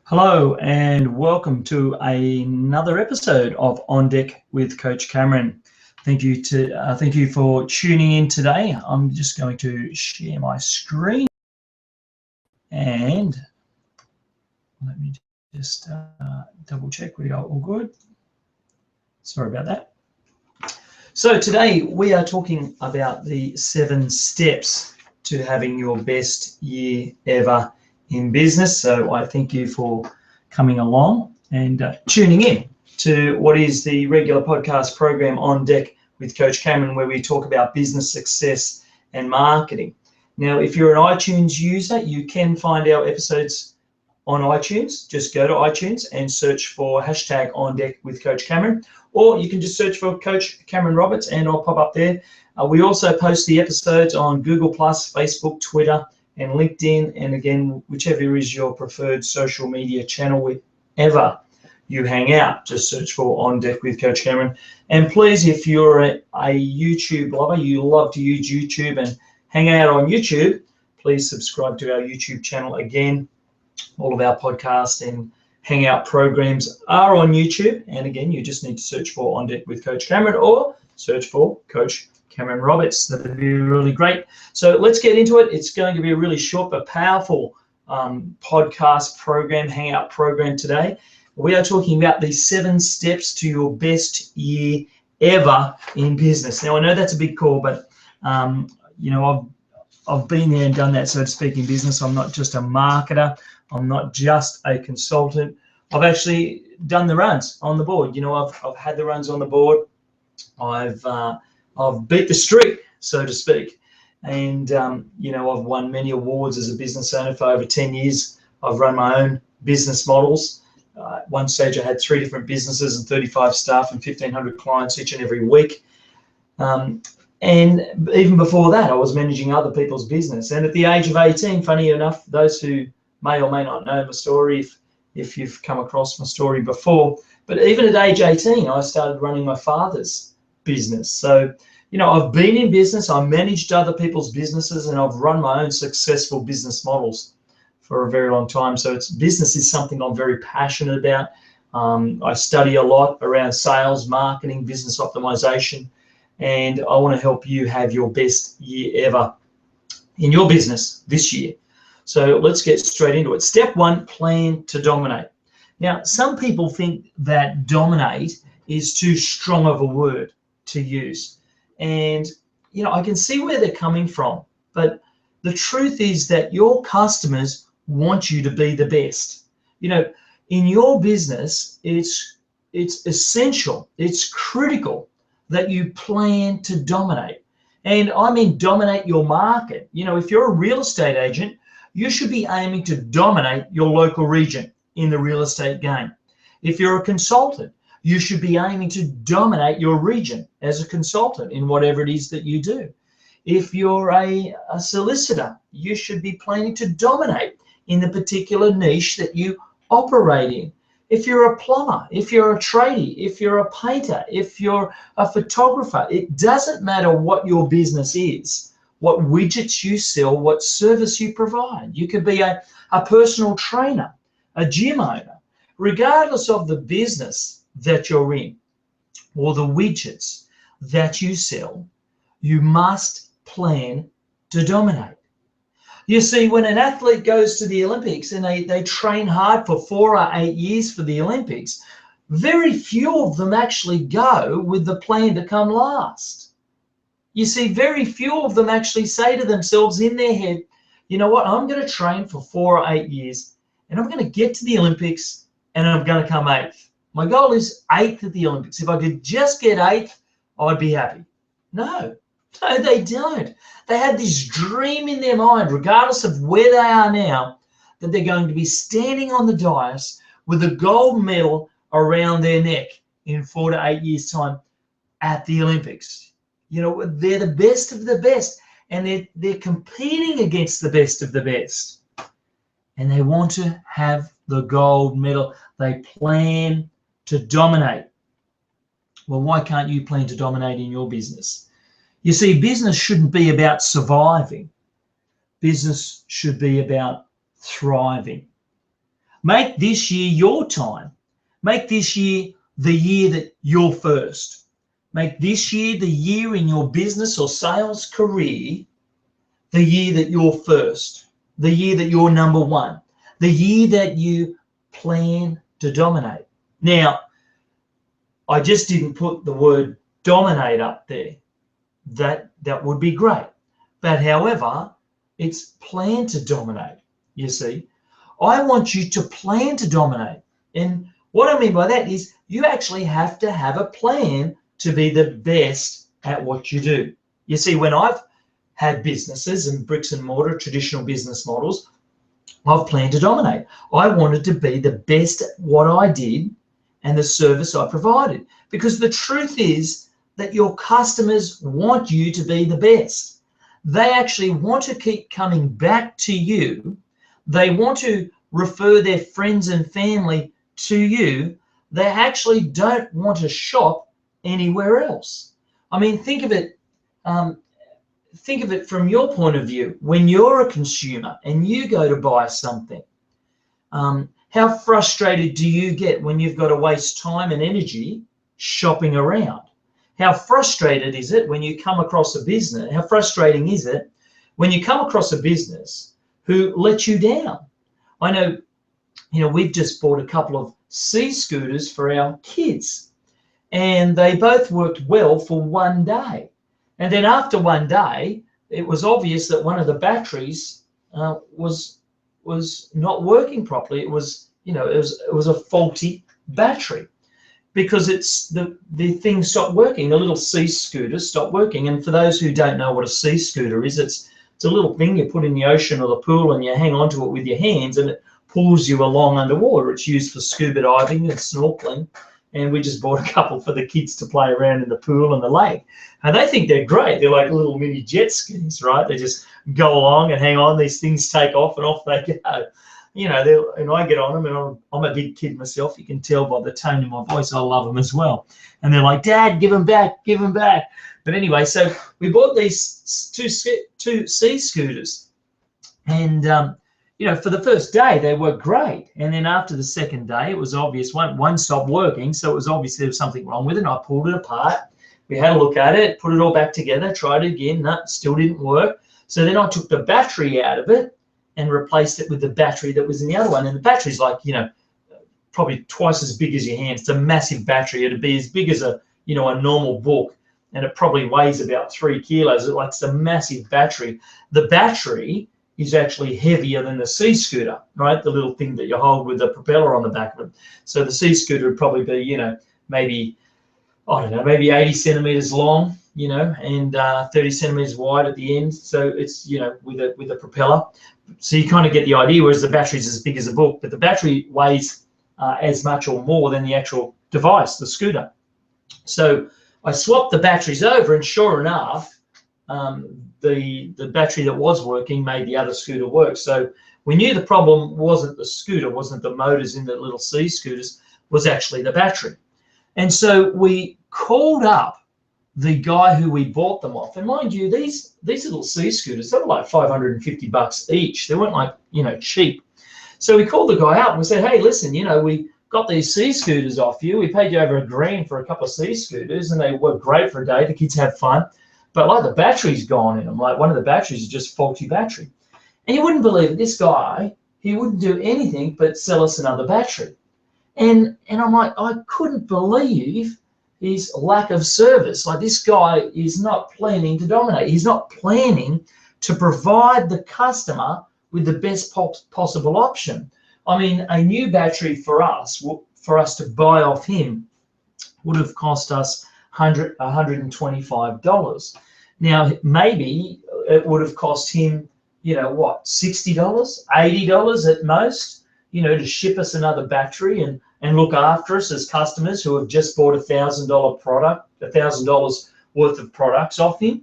Hello and welcome to another episode of On Deck with Coach Cameron. Thank you for tuning in today. I'm just going to share my screen and let me just double check we are all good. Sorry about that. So today we are talking about the 7 steps to having your best year ever in business. So I thank you for coming along and tuning in to what is the regular podcast program On Deck with Coach Cameron, where we talk about business success and marketing. Now, if you're an iTunes user, you can find our episodes on iTunes. Just go to iTunes and search for hashtag On Deck with Coach Cameron, or you can just search for Coach Cameron Roberts and I'll pop up there. We also post the episodes on Google+, Facebook, Twitter, and LinkedIn, and again, whichever is your preferred social media channel, wherever you hang out, just search for On Deck with Coach Cameron. And please, if you're a YouTube lover, you love to use YouTube and hang out on YouTube, please subscribe to our YouTube channel. Again, all of our podcasts and hangout programs are on YouTube. And again, you just need to search for On Deck with Coach Cameron or search for Coach Cameron Roberts. That would be really great. So let's get into it. It's going to be a really short but powerful podcast program, hangout program today. We are talking about the 7 steps to your best year ever in business. Now, I know that's a big call, but I've been there and done that, so to speak, in business. I'm not just a marketer. I'm not just a consultant. I've actually done the runs on the board. I've had the runs on the board. I've beat the streak, so to speak. And, I've won many awards as a business owner for over 10 years. I've run my own business models. At one stage, I had 3 different businesses and 35 staff and 1,500 clients each and every week. And even before that, I was managing other people's business. And at the age of 18, funny enough, those who may or may not know my story, if you've come across my story before, but even at age 18, I started running my father's business. So, I've been in business, I managed other people's businesses, and I've run my own successful business models for a very long time. So business is something I'm very passionate about. I study a lot around sales, marketing, business optimization, and I want to help you have your best year ever in your business this year. So let's get straight into it. Step 1, plan to dominate. Now, some people think that dominate is too strong of a word to use. And, I can see where they're coming from. But the truth is that your customers want you to be the best. In your business, it's essential, it's critical that you plan to dominate. And I mean dominate your market. If you're a real estate agent, you should be aiming to dominate your local region in the real estate game. If you're a consultant, you should be aiming to dominate your region as a consultant in whatever it is that you do. If you're a solicitor, you should be planning to dominate in the particular niche that you operate in. If you're a plumber, if you're a tradie, if you're a painter, if you're a photographer, it doesn't matter what your business is, what widgets you sell, what service you provide. You could be a personal trainer, a gym owner, regardless of the business that you're in or the widgets that you sell, you must plan to dominate. You see, when an athlete goes to the Olympics and they train hard for 4 or 8 years for the Olympics, very few of them actually go with the plan to come last. You see, very few of them actually say to themselves in their head, you know what, I'm going to train for 4 or 8 years and I'm going to get to the Olympics and I'm going to come 8th. My goal is 8th at the Olympics. If I could just get 8th, I'd be happy. No, they don't. They had this dream in their mind, regardless of where they are now, that they're going to be standing on the dais with a gold medal around their neck in 4 to 8 years' time at the Olympics. They're the best of the best, and they're competing against the best of the best. And they want to have the gold medal. They plan to dominate. Well, why can't you plan to dominate in your business? You see, business shouldn't be about surviving. Business should be about thriving. Make this year your time. Make this year the year that you're first. Make this year the year in your business or sales career, the year that you're first, the year that you're number one, the year that you plan to dominate. Now, I just didn't put the word dominate up there. That would be great. But however, it's plan to dominate, you see. I want you to plan to dominate. And what I mean by that is you actually have to have a plan to be the best at what you do. You see, when I've had businesses and bricks and mortar, traditional business models, I've planned to dominate. I wanted to be the best at what I did and the service I provided. Because the truth is that your customers want you to be the best. They actually want to keep coming back to you. They want to refer their friends and family to you. They actually don't want to shop anywhere else. I mean, think of it from your point of view. When you're a consumer and you go to buy something, how frustrated do you get when you've got to waste time and energy shopping around? How frustrated is it when you come across a business? How frustrating is it when you come across a business who let you down? I know, we've just bought a couple of C-scooters for our kids, and they both worked well for one day. And then after one day, it was obvious that one of the batteries was not working properly. It was, it was a faulty battery, because it's the thing stopped working. The little C-scooter stopped working. And for those who don't know what a C-scooter is, it's a little thing you put in the ocean or the pool, and you hang onto it with your hands, and it pulls you along underwater. It's used for scuba diving and snorkeling. And we just bought a couple for the kids to play around in the pool and the lake. And they think they're great. They're like little mini jet skis, right? They just go along and hang on. These things take off and off they go. And I get on them, and I'm a big kid myself. You can tell by the tone in my voice, I love them as well. And they're like, Dad, give them back, give them back. But anyway, so we bought these two C-scooters. And, for the first day, they were great. And then after the second day, it was obvious one stopped working. So it was obvious there was something wrong with it. And I pulled it apart. We had a look at it, put it all back together, tried it again. No, still didn't work. So then I took the battery out of it and replaced it with the battery that was in the other one. And the battery's like, probably twice as big as your hand. It's a massive battery. It'd be as big as a normal book. And it probably weighs about 3 kilos. It's a massive battery. The battery is actually heavier than the C-scooter, right? The little thing that you hold with the propeller on the back of it. So the C-scooter would probably be, maybe 80 centimeters long, and 30 centimeters wide at the end. So it's, with a propeller. So you kind of get the idea, whereas the battery's as big as a book, but the battery weighs as much or more than the actual device, the scooter. So I swapped the batteries over, and sure enough, the battery that was working made the other scooter work. So we knew the problem wasn't the scooter, wasn't the motors in the little C-scooters, was actually the battery. And so we called up the guy who we bought them off. And mind you, these little C-scooters, they were like $550 each. They weren't like, cheap. So we called the guy up and we said, hey, listen, we got these C-scooters off you. We paid you over $1,000 for a couple of C-scooters, and they work great for a day. The kids have fun. But the battery's gone in them. One of the batteries is just faulty battery. And you wouldn't believe it. This guy, he wouldn't do anything but sell us another battery. And I'm like, I couldn't believe his lack of service. This guy is not planning to dominate. He's not planning to provide the customer with the best possible option. I mean, a new battery for us to buy off him would have cost us $125. Now, maybe it would have cost him, $60, $80 at most, to ship us another battery and look after us as customers who have just bought $1,000 product, $1,000 worth of products off him.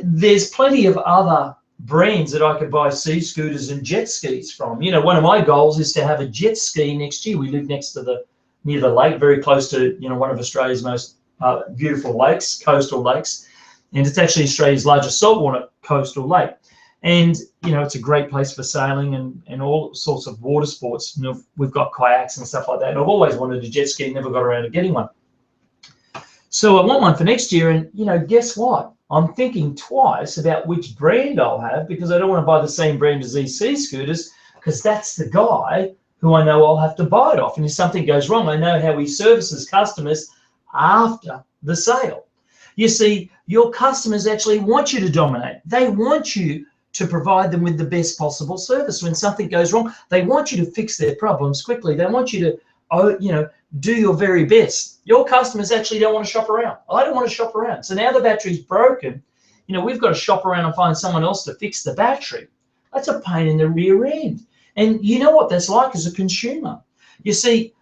There's plenty of other brands that I could buy C-scooters and jet skis from. One of my goals is to have a jet ski next year. We live near the lake, very close to, one of Australia's most beautiful lakes, coastal lakes. And it's actually Australia's largest saltwater coastal lake. And, you know, it's a great place for sailing and all sorts of water sports. You know, we've got kayaks and stuff like that. And I've always wanted a jet ski, never got around to getting one. So I want one for next year. And, you know, guess what? I'm thinking twice about which brand I'll have, because I don't want to buy the same brand as EC scooters, because that's the guy who I know I'll have to buy it off. And if something goes wrong, I know how he services customers after the sale. You see, your customers actually want you to dominate. They want you to provide them with the best possible service. When something goes wrong, they want you to fix their problems quickly. They want you to, you know, do your very best. Your customers actually don't want to shop around. I don't want to shop around. So now the battery's broken, you know, we've got to shop around and find someone else to fix the battery. That's a pain in the rear end. And you know what that's like as a consumer. You see,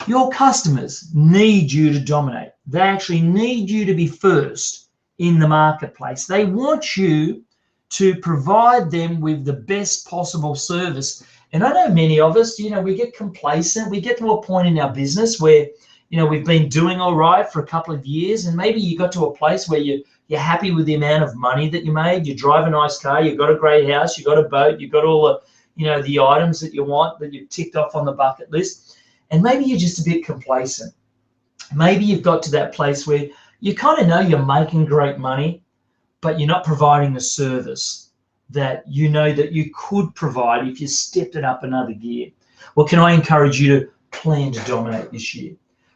your customers need you to dominate. They actually need you to be first in the marketplace. They want you to provide them with the best possible service. And I know many of us, you know, we get complacent. We get to a point in our business where, you know, we've been doing all right for a couple of years, and maybe you got to a place where you're happy with the amount of money that you made. You drive a nice car, you've got a great house, you've got a boat, you've got all the, you know, the items that you want that you've ticked off on the bucket list. And maybe you're just a bit complacent. Maybe you've got to that place where you kind of know you're making great money, but you're not providing the service that you know that you could provide if you stepped it up another gear. Well, can I encourage you to plan to dominate this year?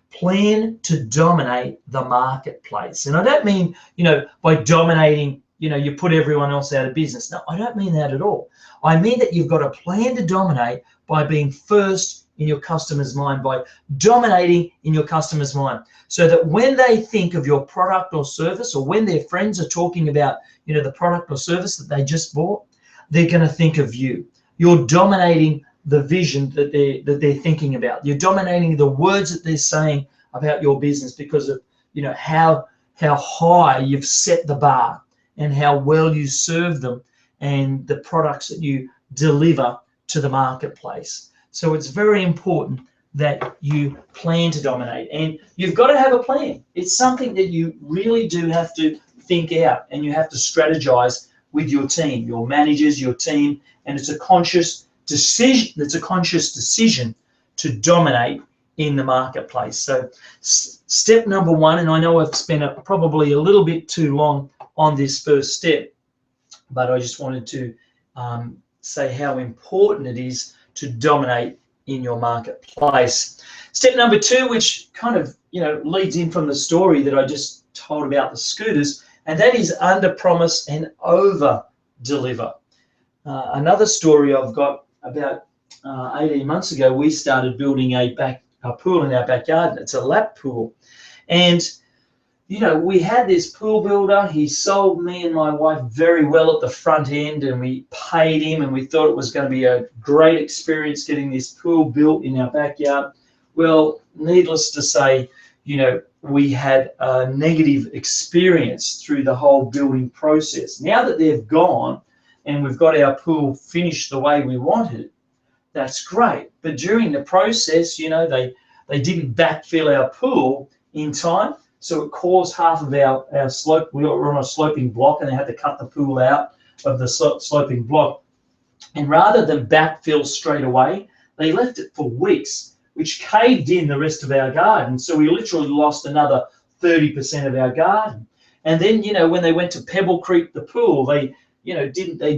Plan to dominate the marketplace. And I don't mean, you know, by dominating, you know, you put everyone else out of business. No, I don't mean that at all. I mean that you've got a plan to dominate by being first in your customer's mind, by dominating in your customer's mind, so that when they think of your product or service, or when their friends are talking about, you know, the product or service that they just bought, they're going to think of you. You're dominating the vision that they're thinking about. You're dominating the words that they're saying about your business, because of, you know, how high you've set the bar and how well you serve them and the products that you deliver to the marketplace. So it's very important that you plan to dominate, and you've got to have a plan. It's something that you really do have to think out, and you have to strategize with your team, your managers, your team, and it's a conscious decision. It's a conscious decision to dominate in the marketplace. So step number one, and I know I've spent probably a little bit too long on this first step, but I just wanted to say how important it is to dominate in your marketplace. Step number two, which kind of, you know, leads in from the story that I just told about the scooters, and that is under promise and over deliver. Another story I've got, about 18 months ago, we started building a pool in our backyard. It's a lap pool, and you know, we had this pool builder. He sold me and my wife very well at the front end, and we paid him, and we thought it was going to be a great experience getting this pool built in our backyard. Well, needless to say, you know, we had a negative experience through the whole building process. Now that they've gone and we've got our pool finished the way we wanted, that's great. But during the process, you know, they didn't backfill our pool in time. So it caused half of our slope. We were on a sloping block, and they had to cut the pool out of the sloping block. And rather than backfill straight away, they left it for weeks, which caved in the rest of our garden. So we literally lost another 30% of our garden. And then, you know, when they went to Pebble Creek, the pool, they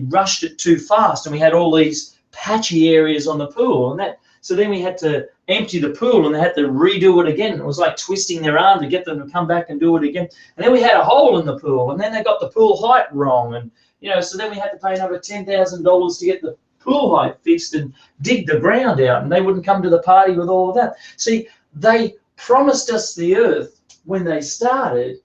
rushed it too fast, and we had all these patchy areas on the pool, and so then we had to empty the pool, and they had to redo it again. It was like twisting their arm to get them to come back and do it again. And then we had a hole in the pool, and then they got the pool height wrong, and you know, so then we had to pay another $10,000 to get the pool height fixed and dig the ground out, and they wouldn't come to the party with all of that. See, they promised us the earth when they started,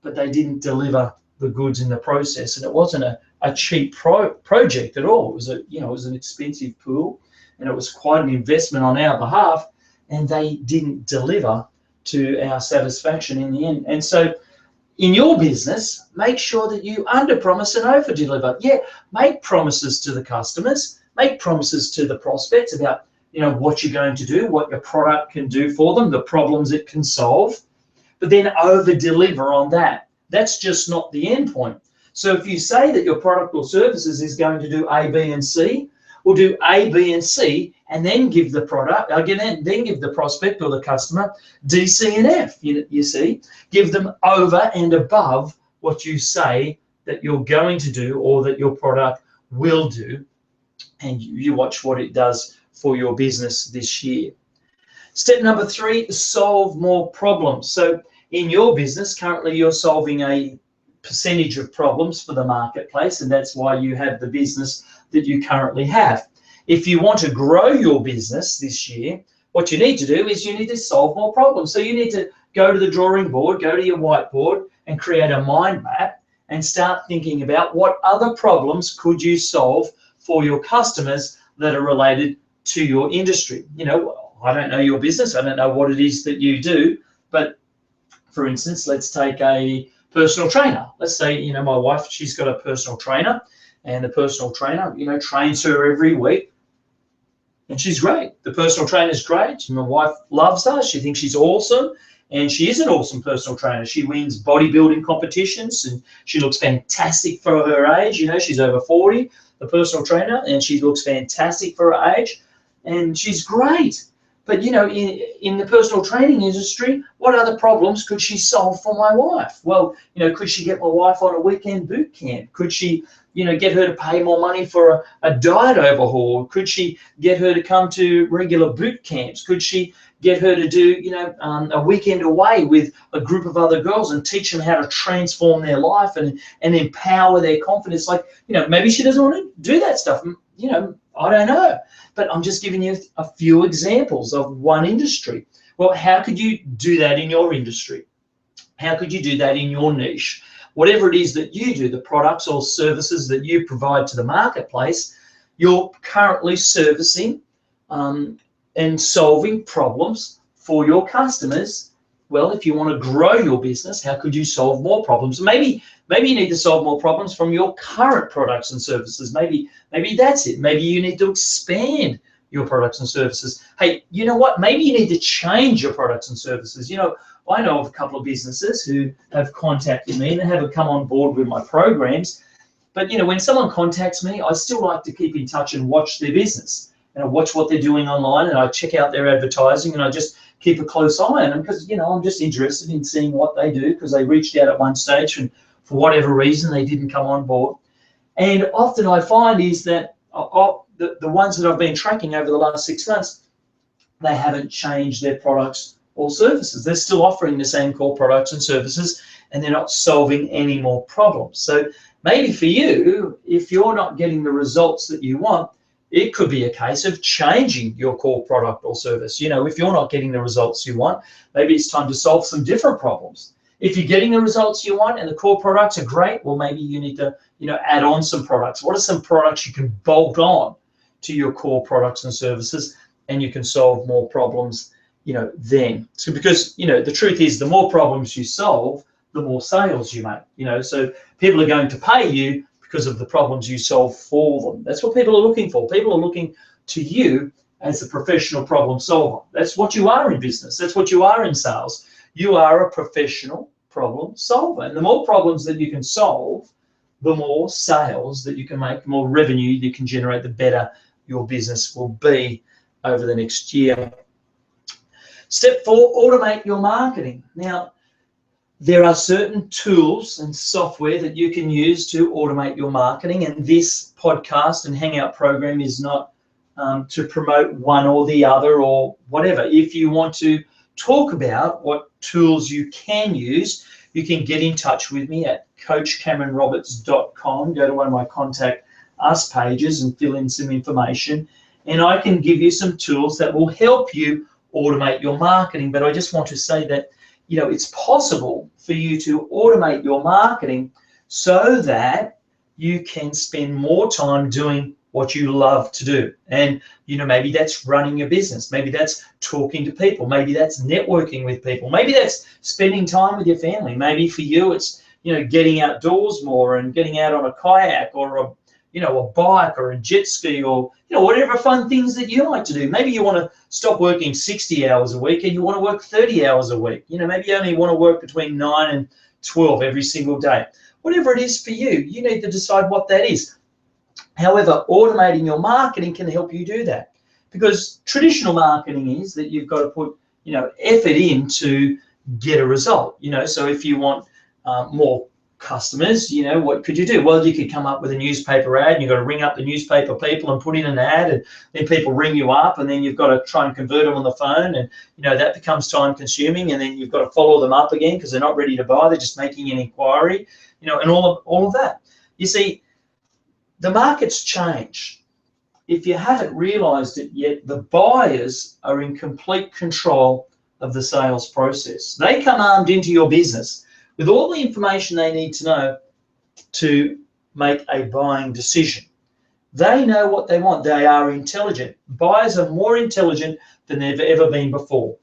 but they didn't deliver the goods in the process, and it wasn't a cheap project at all. It was an expensive pool, and it was quite an investment on our behalf, and they didn't deliver to our satisfaction in the end. And so in your business, make sure that you under promise and over deliver. Yeah, make promises to the customers, make promises to the prospects about, you know, what you're going to do, what your product can do for them, the problems it can solve, but then over deliver on that. That's just not the end point. So if you say that your product or services is going to do A, B, and C, we'll do A, B, and C, and then give the product, again, then give the prospect or the customer D, C, and F. You see, give them over and above what you say that you're going to do or that your product will do, and you watch what it does for your business this year. Step number 3, solve more problems. So in your business, currently you're solving a percentage of problems for the marketplace, and that's why you have the business that you currently have. If you want to grow your business this year, what you need to do is you need to solve more problems. So you need to go to the drawing board, go to your whiteboard and create a mind map and start thinking about what other problems could you solve for your customers that are related to your industry. You know, I don't know your business, I don't know what it is that you do, but for instance, let's take a personal trainer. Let's say, you know, my wife, she's got a personal trainer, and the personal trainer, you know, trains her every week, and she's great. The personal trainer is great. My wife loves her. She thinks she's awesome, and she is an awesome personal trainer. She wins bodybuilding competitions, and she looks fantastic for her age. You know, she's over 40, the personal trainer, and she looks fantastic for her age, and she's great. But, you know, in the personal training industry, what other problems could she solve for my wife? Well, you know, could she get my wife on a weekend boot camp? Could she, you know, get her to pay more money for a diet overhaul? Could she get her to come to regular boot camps? Could she get her to do, you know, a weekend away with a group of other girls and teach them how to transform their life and empower their confidence? Like, you know, maybe she doesn't want to do that stuff. You know, I don't know. But I'm just giving you a few examples of one industry. Well, how could you do that in your industry? How could you do that in your niche? Whatever it is that you do, the products or services that you provide to the marketplace, you're currently servicing and solving problems for your customers. Well, if you want to grow your business, how could you solve more problems? Maybe you need to solve more problems from your current products and services. Maybe that's it. Maybe you need to expand your products and services. Hey, you know what? Maybe you need to change your products and services. You know, I know of a couple of businesses who have contacted me and they haven't come on board with my programs. But, you know, when someone contacts me, I still like to keep in touch and watch their business. And I watch what they're doing online, and I check out their advertising, and I just keep a close eye on them because, you know, I'm just interested in seeing what they do because they reached out at one stage and for whatever reason they didn't come on board. And often I find is that the ones that I've been tracking over the last 6 months, they haven't changed their products or services. They're still offering the same core products and services, and they're not solving any more problems. So maybe for you, if you're not getting the results that you want, it could be a case of changing your core product or service. You know, if you're not getting the results you want, maybe it's time to solve some different problems. If you're getting the results you want and the core products are great, well, maybe you need to, you know, add on some products. What are some products you can bolt on to your core products and services, and you can solve more problems, you know, then? So because, you know, the truth is the more problems you solve, the more sales you make, you know. So people are going to pay you because of the problems you solve for them. That's what people are looking for. People are looking to you as a professional problem solver. That's what you are in business. That's what you are in sales. You are a professional problem solver. And the more problems that you can solve, the more sales that you can make, the more revenue you can generate, the better your business will be over the next year. Step 4, automate your marketing. Now, there are certain tools and software that you can use to automate your marketing, and this podcast and Hangout program is not to promote one or the other or whatever. If you want to talk about what tools you can use, you can get in touch with me at coachcameronroberts.com. Go to one of my Contact Us pages and fill in some information, and I can give you some tools that will help you automate your marketing. But I just want to say that, you know, it's possible for you to automate your marketing so that you can spend more time doing what you love to do. And, you know, maybe that's running your business. Maybe that's talking to people. Maybe that's networking with people. Maybe that's spending time with your family. Maybe for you, it's, you know, getting outdoors more and getting out on a kayak or a, you know, a bike or a jet ski or, you know, whatever fun things that you like to do. Maybe you want to stop working 60 hours a week and you want to work 30 hours a week. You know, maybe you only want to work between 9 and 12 every single day. whatever it is for you. You need to decide what that is. However, automating your marketing can help you do that, because traditional marketing is that you've got to put, effort in to get a result. So if you want more customers, what could you do? Well, you could come up with a newspaper ad, and you've got to ring up the newspaper people and put in an ad, and then people ring you up, and then you've got to try and convert them on the phone, and that becomes time consuming, and then you've got to follow them up again because they're not ready to buy, they're just making an inquiry, and all of that. You see, the market's changed. If you haven't realized it yet, the buyers are in complete control of the sales process. They come armed into your business with all the information they need to know to make a buying decision. They know what they want. They are intelligent. Buyers are more intelligent than they've ever been before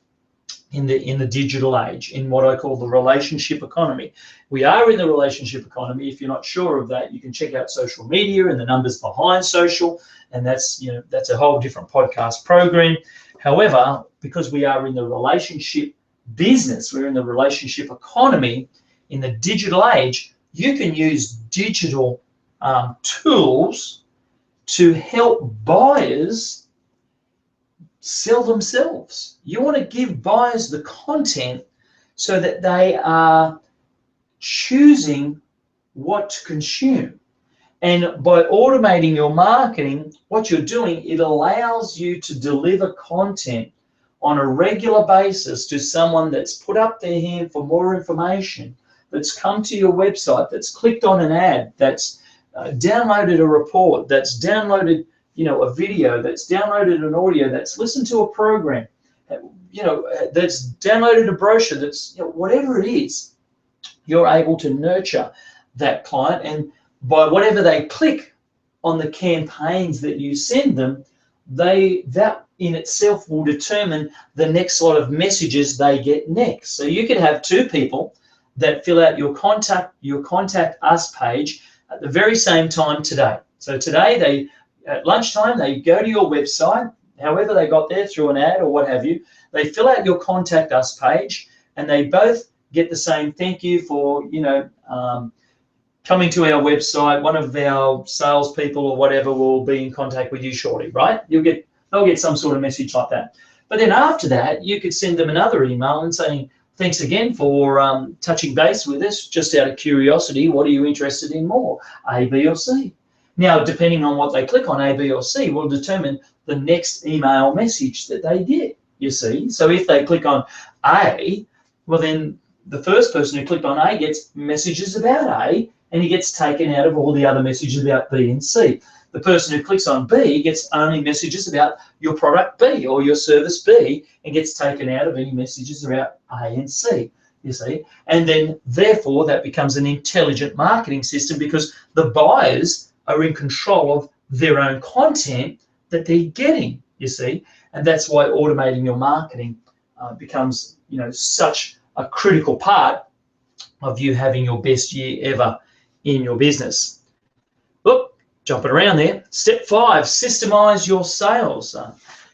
in the digital age, in what I call the relationship economy. We are in the relationship economy. If you're not sure of that, you can check out social media and the numbers behind social, and that's a whole different podcast program. However, because we are in the relationship business, we're in the relationship economy, in the digital age, you can use digital tools to help buyers sell themselves. You want to give buyers the content so that they are choosing what to consume. And by automating your marketing, what you're doing, it allows you to deliver content on a regular basis to someone that's put up their hand for more information, that's come to your website, that's clicked on an ad, that's downloaded a report, that's downloaded a video, that's downloaded an audio, that's listened to a program, that's downloaded a brochure, that's whatever it is, you're able to nurture that client, and by whatever they click on the campaigns that you send them, that in itself will determine the next lot of messages they get next. So you could have two people that fill out your contact us page at the very same time today. So today, at lunchtime, they go to your website, however they got there, through an ad or what have you, they fill out your contact us page, and they both get the same thank you for, coming to our website. One of our salespeople or whatever will be in contact with you shortly, right? They'll get some sort of message like that. But then after that, you could send them another email and saying, thanks again for touching base with us. Just out of curiosity, what are you interested in more, A, B, or C? Now, depending on what they click on, A, B, or C will determine the next email message that they get, you see. So if they click on A, well, then the first person who clicked on A gets messages about A, and he gets taken out of all the other messages about B and C. The person who clicks on B gets only messages about your product B or your service B, and gets taken out of any messages about A and C, you see. And then, therefore, that becomes an intelligent marketing system, because the buyers are in control of their own content that they're getting, you see. And that's why automating your marketing becomes, such a critical part of you having your best year ever in your business. Look, jumping around there. Step 5, systemize your sales.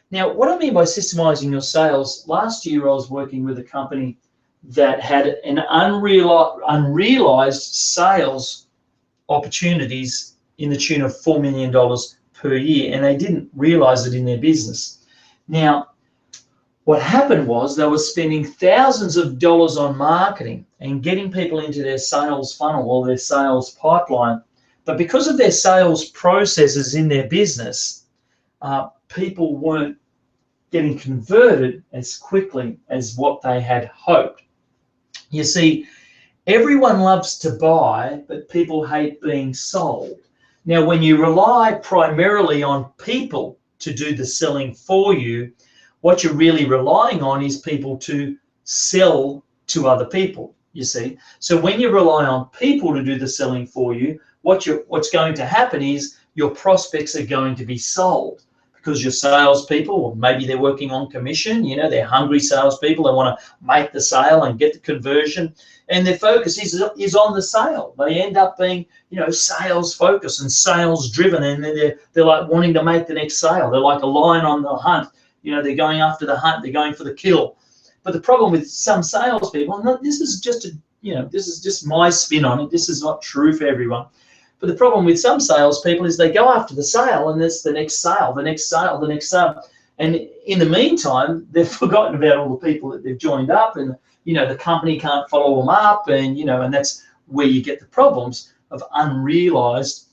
Now, what I mean by systemizing your sales, last year I was working with a company that had an unrealized sales opportunities in the tune of $4 million per year, and they didn't realize it in their business. Now, what happened was they were spending thousands of dollars on marketing and getting people into their sales funnel or their sales pipeline, but because of their sales processes in their business, people weren't getting converted as quickly as what they had hoped. You see, everyone loves to buy, but people hate being sold. Now, when you rely primarily on people to do the selling for you, what you're really relying on is people to sell to other people, you see. So when you rely on people to do the selling for you, what's going to happen is your prospects are going to be sold, because your salespeople, or maybe they're working on commission, they're hungry salespeople, they want to make the sale and get the conversion, and their focus is on the sale. They end up being, sales focused and sales driven, and then they're like wanting to make the next sale. They're like a lion on the hunt. They're going after the hunt, they're going for the kill. But the problem with some salespeople, and this is just this is just my spin on it. This is not true for everyone. But the problem with some salespeople is they go after the sale, and there's the next sale, the next sale, the next sale. And in the meantime, they've forgotten about all the people that they've joined up, and, the company can't follow them up, and, and that's where you get the problems of unrealized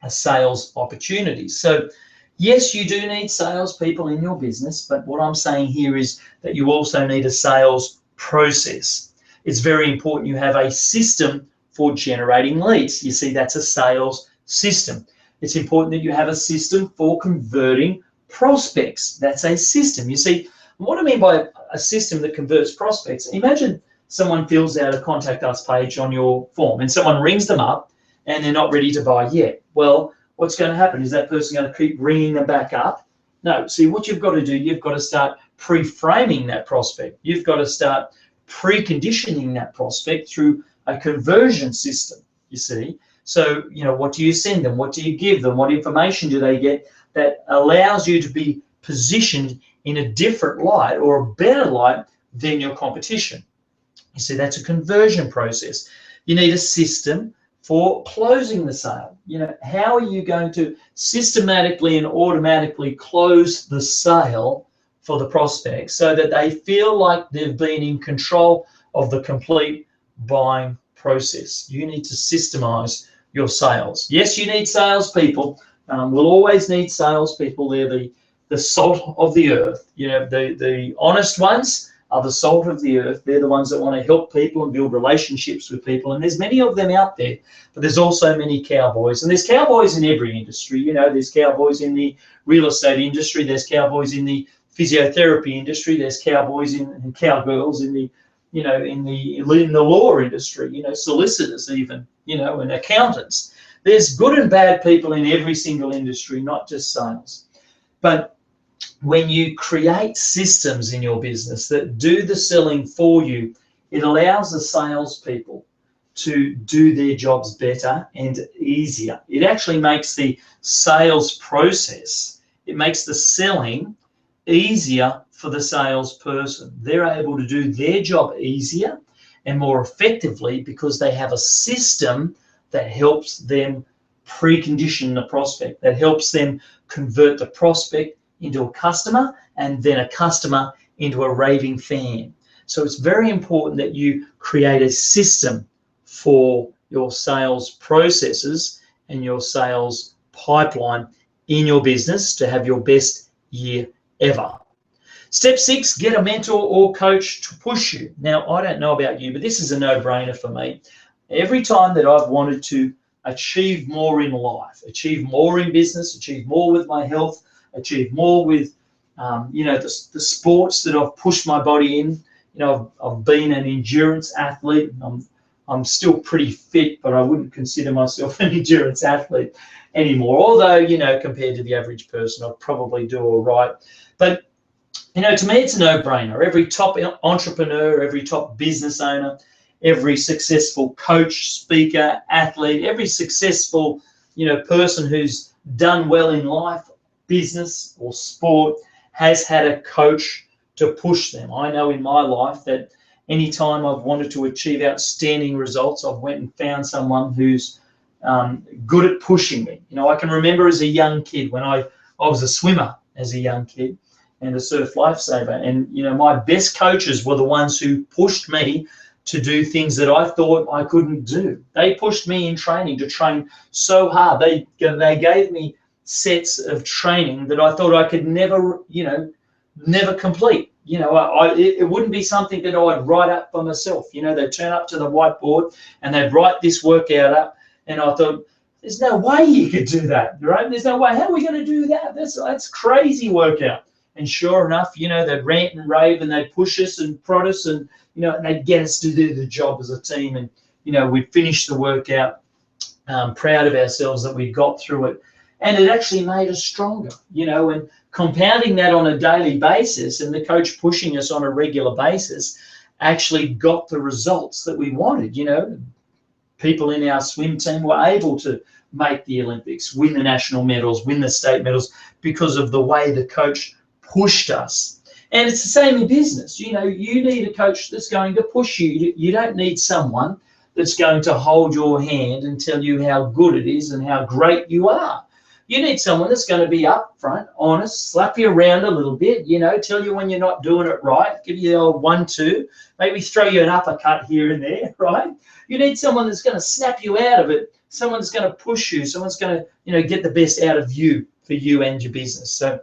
sales opportunities. So yes, you do need salespeople in your business, but what I'm saying here is that you also need a sales process. It's very important you have a system for generating leads. You see, that's a sales system. It's important that you have a system for converting prospects. That's a system. You see, what I mean by a system that converts prospects, imagine someone fills out a contact us page on your form and someone rings them up and they're not ready to buy yet. Well, what's going to happen? Is that person going to keep ringing them back up? No. See, what you've got to do, you've got to start pre-framing that prospect. You've got to start preconditioning that prospect through a conversion system, you see. So, what do you send them? What do you give them? What information do they get that allows you to be positioned in a different light or a better light than your competition? You see, that's a conversion process. You need a system for closing the sale. How are you going to systematically and automatically close the sale for the prospect so that they feel like they've been in control of the complete buying process? You need to systemize your sales. Yes, you need salespeople. We'll always need salespeople. They're the salt of the earth. The honest ones are the salt of the earth. They're the ones that want to help people and build relationships with people. And there's many of them out there, but there's also many cowboys. And there's cowboys in every industry. There's cowboys in the real estate industry. There's cowboys in the physiotherapy industry. There's cowboys and cowgirls in the in the law industry, solicitors even, and accountants. There's good and bad people in every single industry, not just sales. But when you create systems in your business that do the selling for you, it allows the salespeople to do their jobs better and easier. It actually makes the sales process, it makes the selling easier for the salesperson. They're able to do their job easier and more effectively because they have a system that helps them precondition the prospect, that helps them convert the prospect into a customer and then a customer into a raving fan. So it's very important that you create a system for your sales processes and your sales pipeline in your business to have your best year ever. Step 6, get a mentor or coach to push you. Now, I don't know about you, but this is a no-brainer for me. Every time that I've wanted to achieve more in life, achieve more in business, achieve more with my health, achieve more with, the sports that I've pushed my body in. I've been an endurance athlete. I'm still pretty fit, but I wouldn't consider myself an endurance athlete anymore. Although, compared to the average person, I probably do all right. But to me, it's a no-brainer. Every top entrepreneur, every top business owner, every successful coach, speaker, athlete, every successful, person who's done well in life, business or sport, has had a coach to push them. I know in my life that anytime I've wanted to achieve outstanding results, I've went and found someone who's good at pushing me. I can remember as a young kid when I was a swimmer as a young kid and a surf lifesaver. And, my best coaches were the ones who pushed me to do things that I thought I couldn't do. They pushed me in training to train so hard. They gave me sets of training that I thought I could never complete. It wouldn't be something that I'd write up for myself. They'd turn up to the whiteboard and they'd write this workout up. And I thought, there's no way you could do that, right? There's no way. How are we going to do that? That's crazy workout. And sure enough, they'd rant and rave and they'd push us and prod us and, and they'd get us to do the job as a team. And, we'd finish the workout, proud of ourselves that we got through it. And it actually made us stronger, and compounding that on a daily basis and the coach pushing us on a regular basis actually got the results that we wanted. People in our swim team were able to make the Olympics, win the national medals, win the state medals because of the way the coach pushed us. And it's the same in business. You need a coach that's going to push you. You don't need someone that's going to hold your hand and tell you how good it is and how great you are. You need someone that's going to be upfront, honest, slap you around a little bit, tell you when you're not doing it right, give you the old 1-2, maybe throw you an uppercut here and there, right? You need someone that's going to snap you out of it, someone that's going to push you, someone's going to, get the best out of you for you and your business. So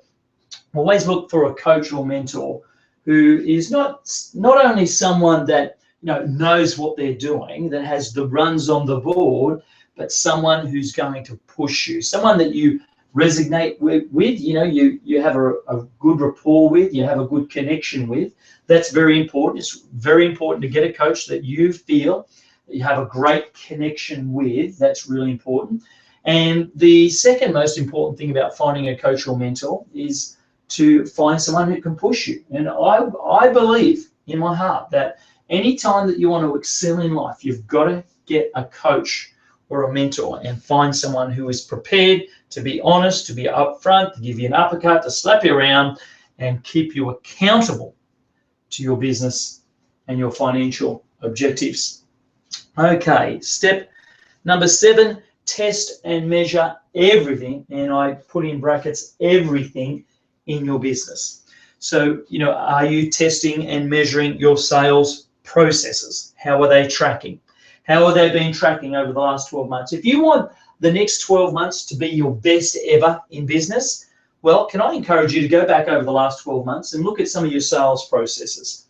always look for a coach or mentor who is not only someone that knows what they're doing, that has the runs on the board, but someone who's going to push you, someone that you resonate with, you have a good rapport with, you have a good connection with. That's very important. It's very important to get a coach that you feel that you have a great connection with. That's really important. And the second most important thing about finding a coach or mentor is to find someone who can push you. And I believe in my heart that any time that you want to excel in life, you've got to get a coach or a mentor and find someone who is prepared to be honest, to be upfront, to give you an uppercut, to slap you around and keep you accountable to your business and your financial objectives. Okay, step number 7, test and measure everything, and I put in brackets everything in your business. So, are you testing and measuring your sales processes? How are they tracking? How have they been tracking over the last 12 months? If you want the next 12 months to be your best ever in business, well, can I encourage you to go back over the last 12 months and look at some of your sales processes?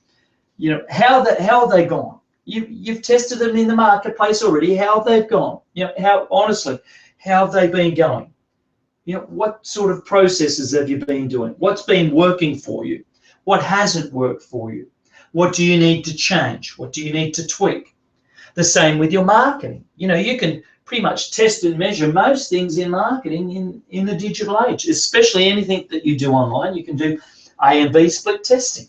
How have they gone? You've tested them in the marketplace already. How have they gone? How have they been going? What sort of processes have you been doing? What's been working for you? What hasn't worked for you? What do you need to change? What do you need to tweak? The same with your marketing. You can pretty much test and measure most things in marketing in the digital age, especially anything that you do online. You can do A and B split testing.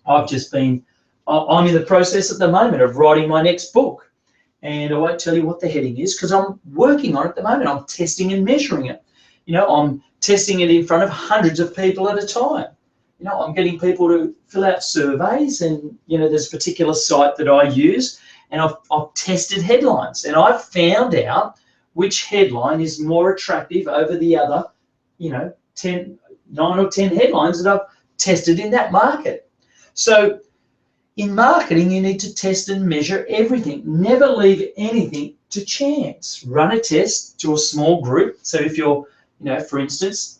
I'm in the process at the moment of writing my next book, and I won't tell you what the heading is because I'm working on it at the moment. I'm testing and measuring it. I'm testing it in front of hundreds of people at a time. I'm getting people to fill out surveys, and there's a particular site that I use, and I've tested headlines, and I've found out which headline is more attractive over the other, 9 or 10 headlines that I've tested in that market. So in marketing, you need to test and measure everything. Never leave anything to chance. Run a test to a small group. So if you're, for instance,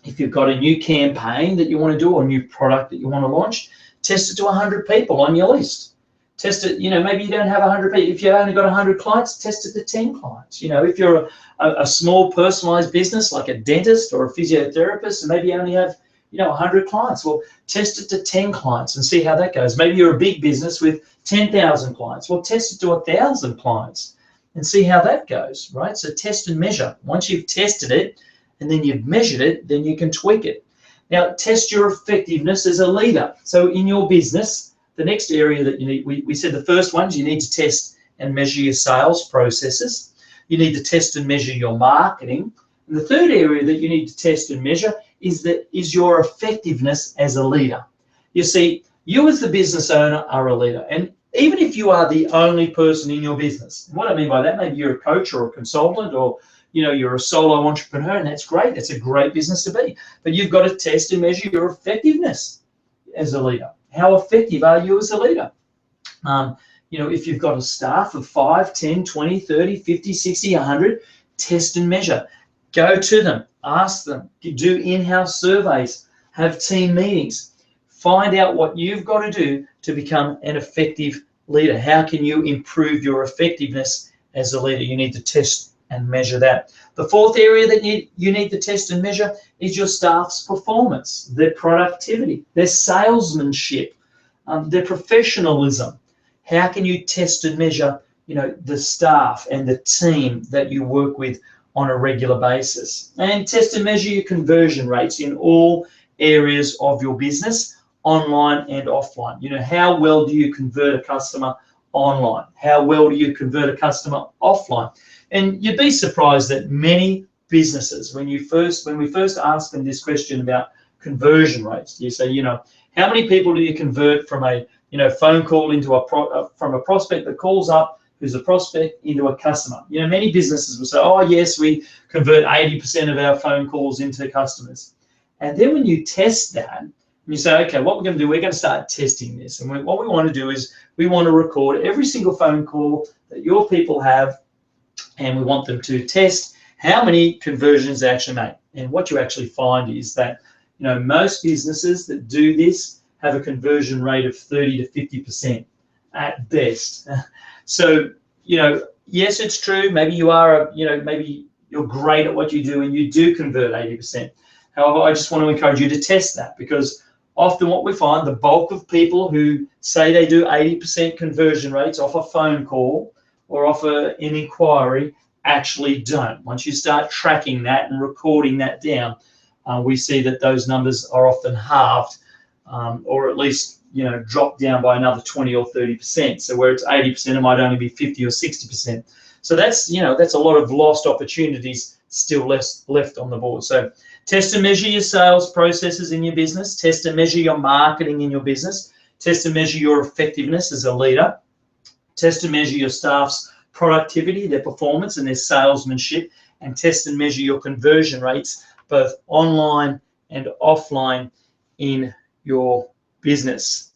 if you've got a new campaign that you want to do or a new product that you want to launch, test it to 100 people on your list. Test it, maybe you don't have 100 people. If you've only got 100 clients, test it to 10 clients. If you're a small personalized business like a dentist or a physiotherapist, and maybe you only have, 100 clients, well, test it to 10 clients and see how that goes. Maybe you're a big business with 10,000 clients. Well, test it to 1,000 clients and see how that goes, right? So test and measure. Once you've tested it and then you've measured it, then you can tweak it. Now, test your effectiveness as a leader. So in your business, the next area that you need, we said the first ones, you need to test and measure your sales processes. You need to test and measure your marketing. And the third area that you need to test and measure is your effectiveness as a leader. You see, you as the business owner are a leader. And even if you are the only person in your business, what I mean by that, maybe you're a coach or a consultant, or you're a solo entrepreneur, and that's great. That's a great business to be. But you've got to test and measure your effectiveness as a leader. How effective are you as a leader? If you've got a staff of 5, 10, 20, 30, 50, 60, 100, test and measure. Go to them, ask them, do in-house surveys, have team meetings. Find out what you've got to do to become an effective leader. How can you improve your effectiveness as a leader? You need to test and measure that. The fourth area that you need to test and measure is your staff's performance, their productivity, their salesmanship, their professionalism. How can you test and measure, the staff and the team that you work with on a regular basis? And test and measure your conversion rates in all areas of your business, online and offline. How well do you convert a customer online? How well do you convert a customer offline? And you'd be surprised that many businesses, when we first ask them this question about conversion rates. You say, how many people do you convert from a phone call into from a prospect that calls up who's a prospect into a customer? Many businesses will say, oh yes, we convert 80% of our phone calls into customers. And then when you test that, and you say, okay, what we're going to do, we're going to start testing this. And what we want to do is we want to record every single phone call that your people have, and we want them to test how many conversions they actually make. And what you actually find is that, most businesses that do this have a conversion rate of 30 to 50% at best. So, yes, it's true. Maybe you are, maybe you're great at what you do and you do convert 80%. However, I just want to encourage you to test that, because often what we find, the bulk of people who say they do 80% conversion rates off a phone call or off an inquiry actually don't. Once you start tracking that and recording that down, we see that those numbers are often halved, or at least drop down by another 20 or 30%. So where it's 80%, it might only be 50 or 60%. So that's a lot of lost opportunities still left on the board. So test and measure your sales processes in your business. Test and measure your marketing in your business. Test and measure your effectiveness as a leader. Test and measure your staff's productivity, their performance, and their salesmanship. And test and measure your conversion rates, both online and offline, in your business.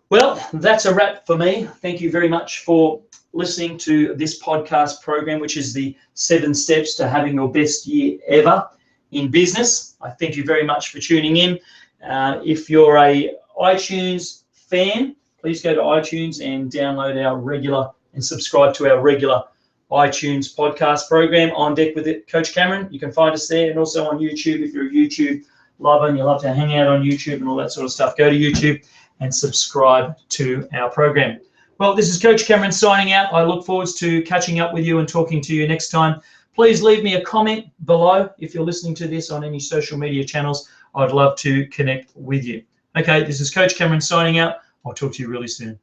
Well, that's a wrap for me. Thank you very much for listening to this podcast program, which is the 7 steps to having your best year ever in business. I thank you very much for tuning in. If you're a iTunes fan, please go to iTunes and download our regular and subscribe to our regular iTunes podcast program, On Deck with Coach Cameron. You can find us there, and also on YouTube. If you're a YouTube lover and you love to hang out on YouTube and all that sort of stuff, go to YouTube and subscribe to our program. Well, this is Coach Cameron signing out. I look forward to catching up with you and talking to you next time. Please leave me a comment below if you're listening to this on any social media channels. I'd love to connect with you. Okay, this is Coach Cameron signing out. I'll talk to you really soon.